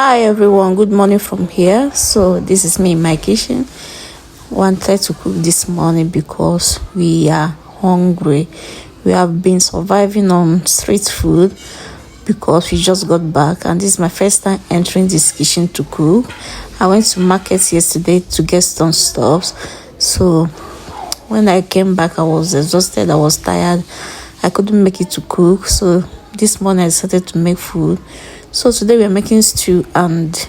Hi everyone, good morning from here. So this is me in my kitchen. Wanted to cook this morning because we are hungry. We have been surviving on street food because we just got back, and this is my first time entering this kitchen to cook. I went to market yesterday to get some stuff. So when I came back, I was exhausted, I was tired. I couldn't make it to cook. So this morning I decided to make food. So today we are making stew and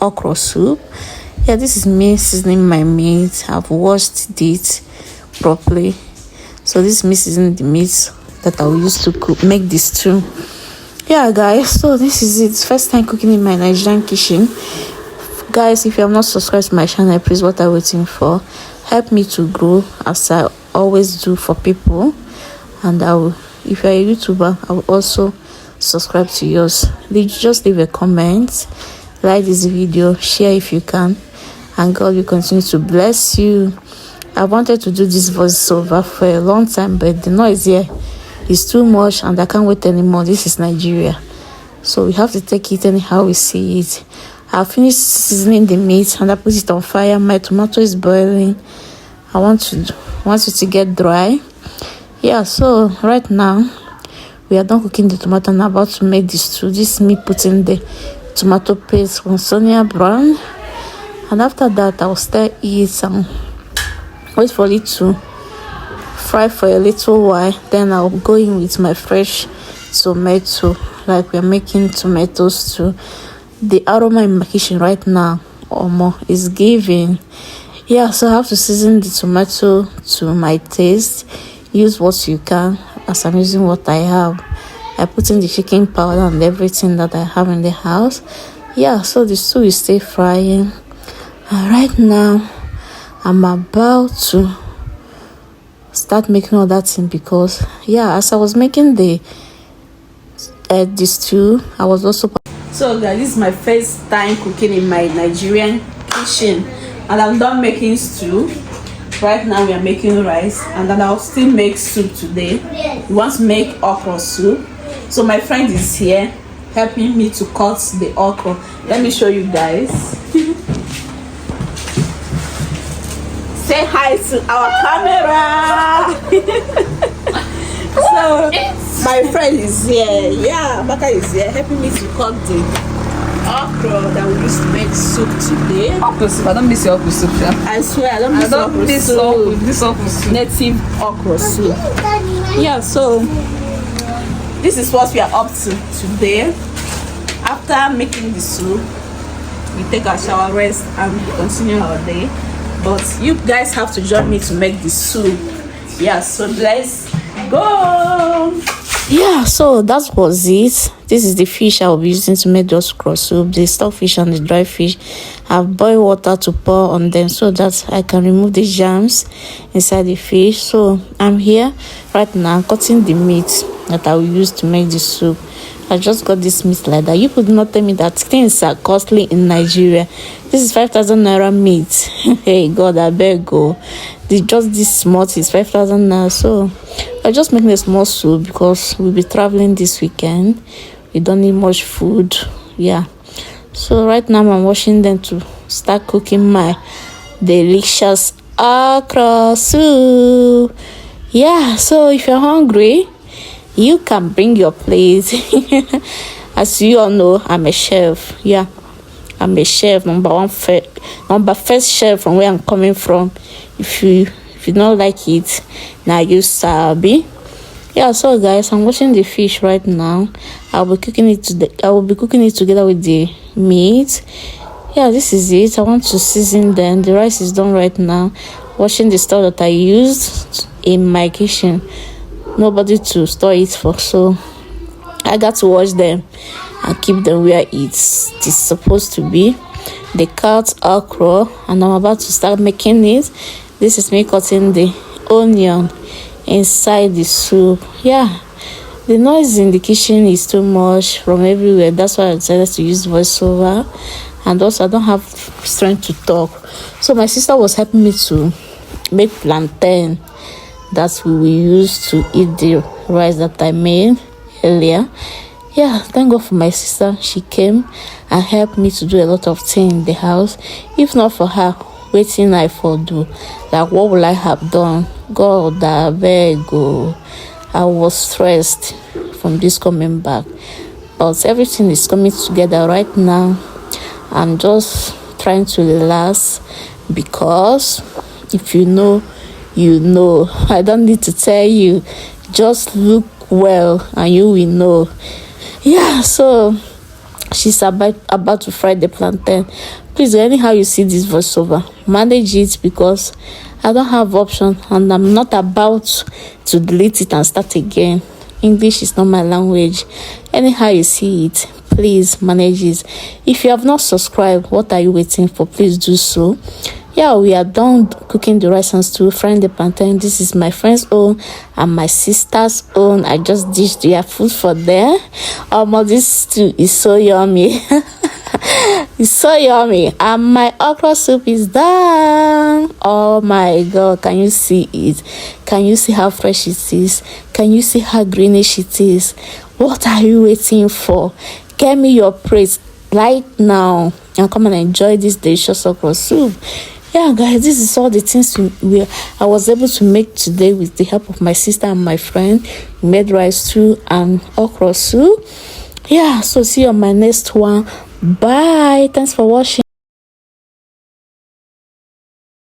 okra soup. Yeah, this is me seasoning my meat. I've washed it properly. So this is me seasoning the meat that I will use to make this stew. Yeah, guys, so this is it. First time cooking in my Nigerian kitchen. Guys, if you have not subscribed to my channel, please, what are you waiting for? Help me to grow as I always do for people. And if you're a YouTuber, I will also subscribe to yours. Just leave a comment, like this video, share if you can, and God will continue to bless you. I wanted to do this voiceover for a long time, but the noise here is too much and I can't wait anymore. This is Nigeria, so we have to take it anyhow we see it. I finished seasoning the meat and I put it on fire. My tomato is boiling. I want it to get dry. Yeah, so right now we are done cooking the tomato and about to make this stew. This is me putting the tomato paste on Sonia brown, and after that I'll stir it and wait for it to fry for a little while. Then I'll go in with my fresh tomato, like we're making tomato stew. The aroma in my kitchen right now is giving. Yeah, so I have to season the tomato to my taste. Use what you can, as I'm using what I have. I put in the chicken powder and everything that I have in the house. Yeah, so the stew is still frying. And right now I'm about to start making all that thing because as I was making the stew, I was also so guys, this is my first time cooking in my Nigerian kitchen, and I'm done making stew. Right now we are making rice, and then I'll still make soup today. We want to make okra soup. So my friend is here helping me to cut the okra. Let me show you guys. Say hi to our camera. So my friend is here. Yeah, Baka is here helping me to cut the okra that we used to make soup today. Okra soup. I don't miss your okra soup. Yeah? I swear I don't miss this okra soup. Native okra soup. Yeah, so this is what we are up to today. After making the soup, we take our shower, rest, and we continue our day. But you guys have to join me to make the soup. Yeah, so let's go. Yeah, so that was it. This is the fish I will be using to make the okra soup. The stockfish and the dry fish. I've boiled water to pour on them so that I can remove the germs inside the fish. So I'm here right now cutting the meat that I will use to make the soup. I just got this meat like that. You could not tell me that things are costly in Nigeria. This is 5,000 naira meat. Hey God, I beg go. Just this small is 5,000 naira. So I just making a small soup because we'll be traveling this weekend. We don't need much food. Yeah. So right now I'm washing them to start cooking my delicious okra soup. Yeah, so if you're hungry, you can bring your plate. As you all know, I'm a chef. Yeah, I'm a chef, number first chef from where I'm coming from. If you don't like it, now you sabi. Yeah, so guys, I'm washing the fish right now. I will be cooking it together with the meat. Yeah, this is it. I want to season them. The rice is done right now. Washing the stuff that I used in my kitchen. Nobody to store it for, so I got to wash them and keep them where it's supposed to be. The cut okra, and I'm about to start making it. This is me cutting the onion inside the soup. Yeah, the noise in the kitchen is too much from everywhere. That's why I decided to use voiceover, and also I don't have strength to talk. So my sister was helping me to make plantain that we will use to eat the rice that I made earlier. Yeah, thank God for my sister. She came and helped me to do a lot of things in the house. If not for her, waiting I for do. Like, what will I have done? God, I beg. Oh, I was stressed from this coming back. But everything is coming together right now. I'm just trying to relax because if you know, you know. I don't need to tell you. Just look well and you will know. Yeah, so she's about to fry the plantain. Please, anyhow you see this voiceover, manage it because I don't have option and I'm not about to delete it and start again. English is not my language. Anyhow you see it, please manage it. If you have not subscribed, what are you waiting for? Please do so. Yeah, we are done cooking the rice and stew, frying the plantain. This is my friend's own and my sister's own. I just dished their food for them. This stew is so yummy. It's so yummy. And my okra soup is done. Oh my God, can you see it? Can you see how fresh it is? Can you see how greenish it is? What are you waiting for? Get me your praise right now and come and enjoy this delicious okra soup. Yeah, guys, this is all the things I was able to make today with the help of my sister and my friend. We made rice stew and okra soup. Yeah, so see you on my next one. Bye. Thanks for watching.